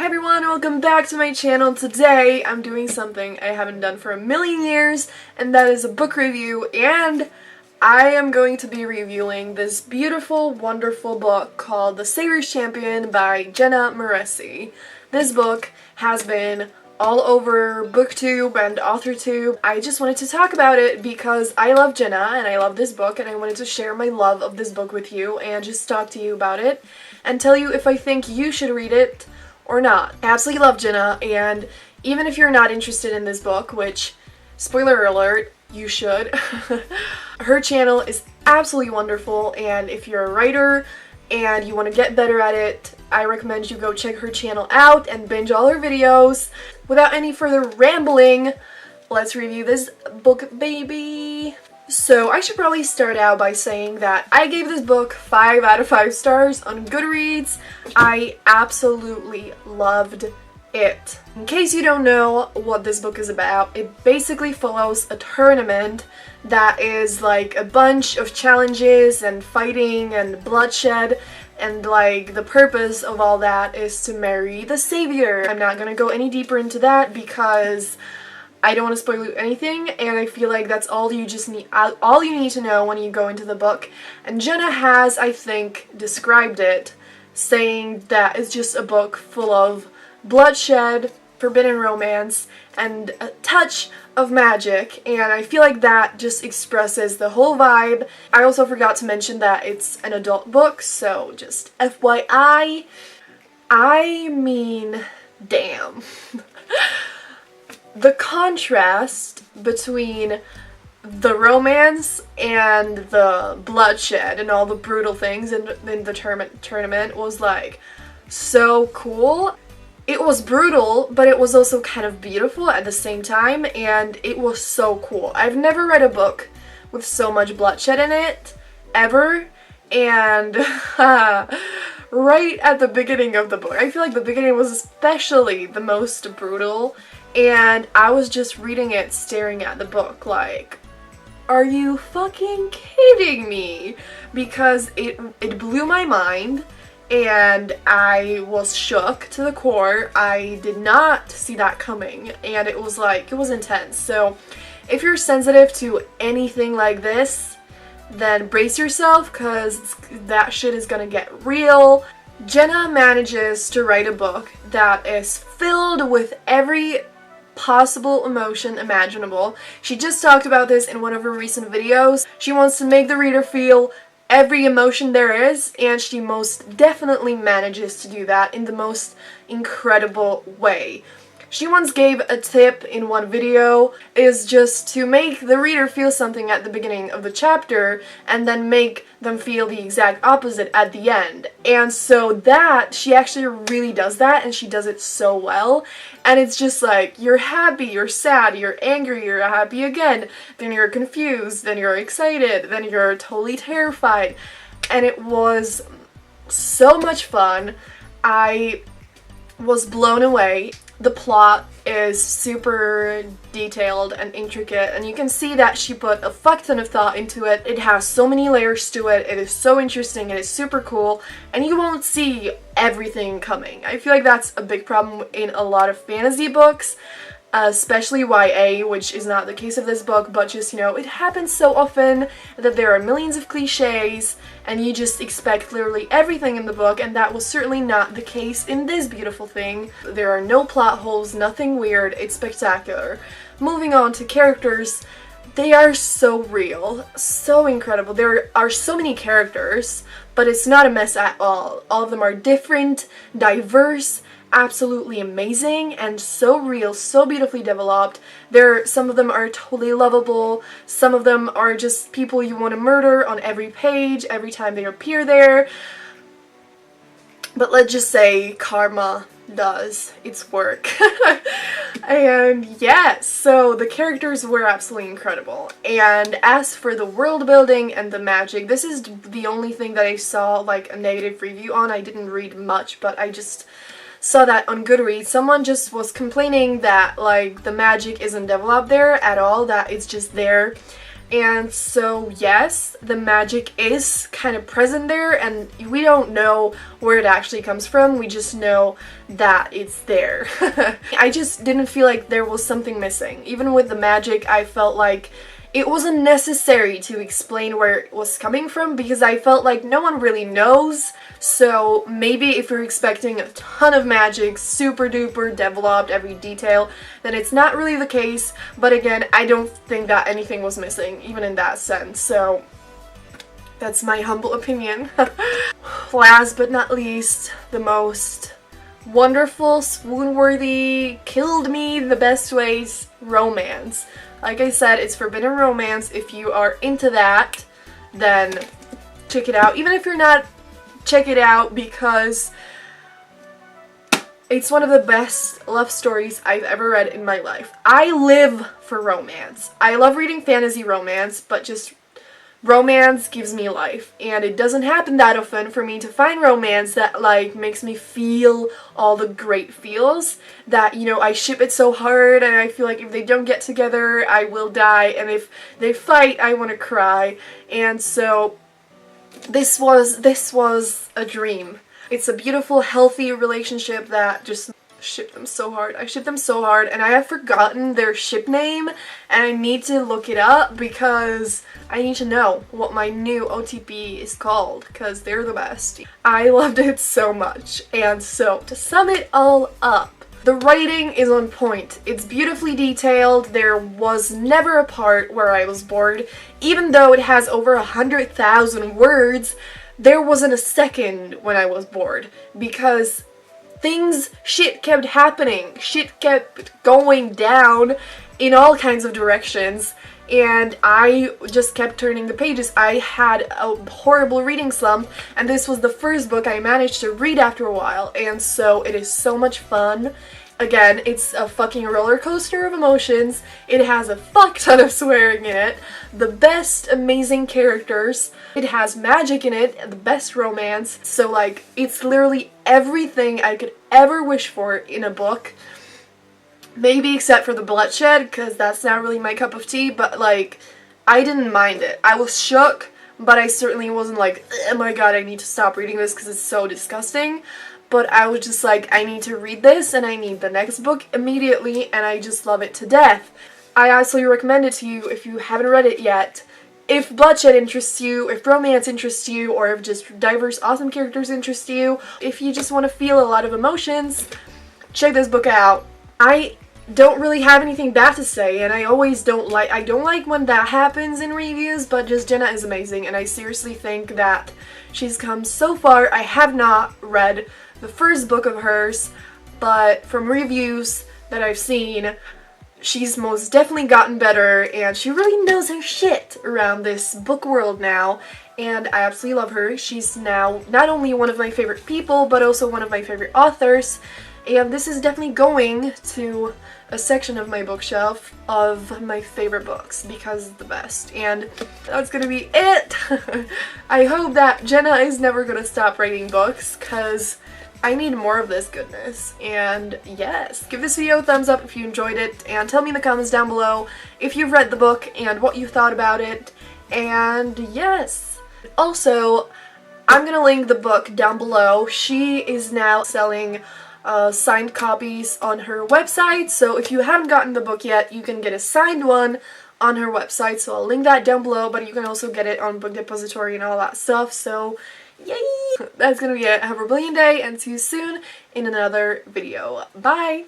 Hi everyone, welcome back to my channel. Today I'm doing something I haven't done for a million years, and that is a book review, and I am going to be reviewing this beautiful, wonderful book called The Sailor's Champion by Jenna Moreci. This book has been all over BookTube and AuthorTube. I just wanted to talk about it because I love Jenna and I love this book, and I wanted to share my love of this book with you and just talk to you about it and tell you if I think you should read it or not. I absolutely love Jenna, and even if you're not interested in this book, which, spoiler alert, you should, her channel is absolutely wonderful, and if you're a writer and you want to get better at it, I recommend you go check her channel out and binge all her videos. Without any further rambling, let's review this book, baby! So I should probably start out by saying that I gave this book 5 out of 5 stars on Goodreads. I absolutely loved it. In case you don't know what this book is about, it basically follows a tournament that is like a bunch of challenges and fighting and bloodshed, and like the purpose of all that is to marry the savior. I'm not gonna go any deeper into that because I don't want to spoil you anything, and I feel like that's all you need to know when you go into the book. And Jenna has, I think, described it, saying that it's just a book full of bloodshed, forbidden romance, and a touch of magic, and I feel like that just expresses the whole vibe. I also forgot to mention that it's an adult book, so just FYI. I mean, damn. The contrast between the romance and the bloodshed and all the brutal things in the tournament was like so cool. It was brutal, but it was also kind of beautiful at the same time, and it was so cool. I've never read a book with so much bloodshed in it, ever, and right at the beginning of the book, I feel like the beginning was especially the most brutal, and I was just reading it, staring at the book like, are you fucking kidding me? Because it blew my mind, and I was shook to the core. I did not see that coming, and it was like, it was intense. So if you're sensitive to anything like this, then brace yourself, because that shit is gonna get real. Jenna manages to write a book that is filled with every possible emotion imaginable. She just talked about this in one of her recent videos. She wants to make the reader feel every emotion there is, and she most definitely manages to do that in the most incredible way. She once gave a tip in one video, is just to make the reader feel something at the beginning of the chapter and then make them feel the exact opposite at the end. And so that, she actually really does that, and she does it so well. And it's just like, you're happy, you're sad, you're angry, you're happy again, then you're confused, then you're excited, then you're totally terrified. And it was so much fun. I was blown away. The plot is super detailed and intricate, and you can see that she put a fuck ton of thought into it. It has so many layers to it, it is so interesting, it is super cool, and you won't see everything coming. I feel like that's a big problem in a lot of fantasy books, especially YA, which is not the case of this book, but just, you know, it happens so often that there are millions of cliches, and you just expect literally everything in the book, and that was certainly not the case in this beautiful thing. There are no plot holes, nothing weird, it's spectacular. Moving on to characters, they are so real, so incredible. There are so many characters, but it's not a mess at all. All of them are different, diverse, absolutely amazing, and so real, so beautifully developed. Some of them are totally lovable, some of them are just people you want to murder on every page, every time they appear there. But let's just say karma does its work. And yes, so the characters were absolutely incredible. And as for the world building and the magic, this is the only thing that I saw like a negative review on. I didn't read much, but I just saw that on Goodreads. Someone just was complaining that like the magic isn't developed there at all, that it's just there. And so yes, the magic is kind of present there, and we don't know where it actually comes from, we just know that it's there. I just didn't feel like there was something missing. Even with the magic, I felt like it wasn't necessary to explain where it was coming from, because I felt like no one really knows. So maybe if you're expecting a ton of magic, super duper developed every detail, then it's not really the case. But again, I don't think that anything was missing, even in that sense. So that's my humble opinion. Last but not least, the most wonderful, swoon-worthy, killed me the best ways romance. Like I said, it's forbidden romance. If you are into that, then check it out. Even if you're not, check it out, because it's one of the best love stories I've ever read in my life. I live for romance. I love reading fantasy romance, but just romance gives me life, and it doesn't happen that often for me to find romance that like makes me feel all the great feels that, you know, I ship it so hard and I feel like if they don't get together I will die, and if they fight I want to cry. And so this was a dream. It's a beautiful, healthy relationship that just ship them so hard. I ship them so hard, and I have forgotten their ship name, and I need to look it up because I need to know what my new OTP is called, because they're the best. I loved it so much. And so to sum it all up, the writing is on point. It's beautifully detailed. There was never a part where I was bored. Even though it has over 100,000 words, there wasn't a second when I was bored, because shit kept happening, shit kept going down in all kinds of directions, and I just kept turning the pages. I had a horrible reading slump, and this was the first book I managed to read after a while, and so it is so much fun. Again, it's a fucking roller coaster of emotions. It has a fuck ton of swearing in it, the best amazing characters, it has magic in it, the best romance. So like, it's literally everything I could ever wish for in a book. Maybe except for the bloodshed, because that's not really my cup of tea, but like, I didn't mind it. I was shook, but I certainly wasn't like, oh my god, I need to stop reading this because it's so disgusting. But I was just like, I need to read this and I need the next book immediately, and I just love it to death. I absolutely recommend it to you if you haven't read it yet. If bloodshed interests you, if romance interests you, or if just diverse awesome characters interest you, if you just want to feel a lot of emotions, check this book out. I don't really have anything bad to say, and I don't like when that happens in reviews, but just Jenna is amazing, and I seriously think that she's come so far. I have not read the first book of hers, but from reviews that I've seen, she's most definitely gotten better, and she really knows her shit around this book world now, and I absolutely love her. She's now not only one of my favorite people, but also one of my favorite authors, and this is definitely going to a section of my bookshelf of my favorite books because it's the best. And that's gonna be it. I hope that Jenna is never gonna stop writing books, because I need more of this goodness. And yes, give this video a thumbs up if you enjoyed it, and tell me in the comments down below if you've read the book and what you thought about it. And yes, also, I'm gonna link the book down below. She is now selling signed copies on her website, so if you haven't gotten the book yet, you can get a signed one on her website, so I'll link that down below, but you can also get it on Book Depository and all that stuff, so yay! That's gonna be it. Have a brilliant day, and see you soon in another video. Bye!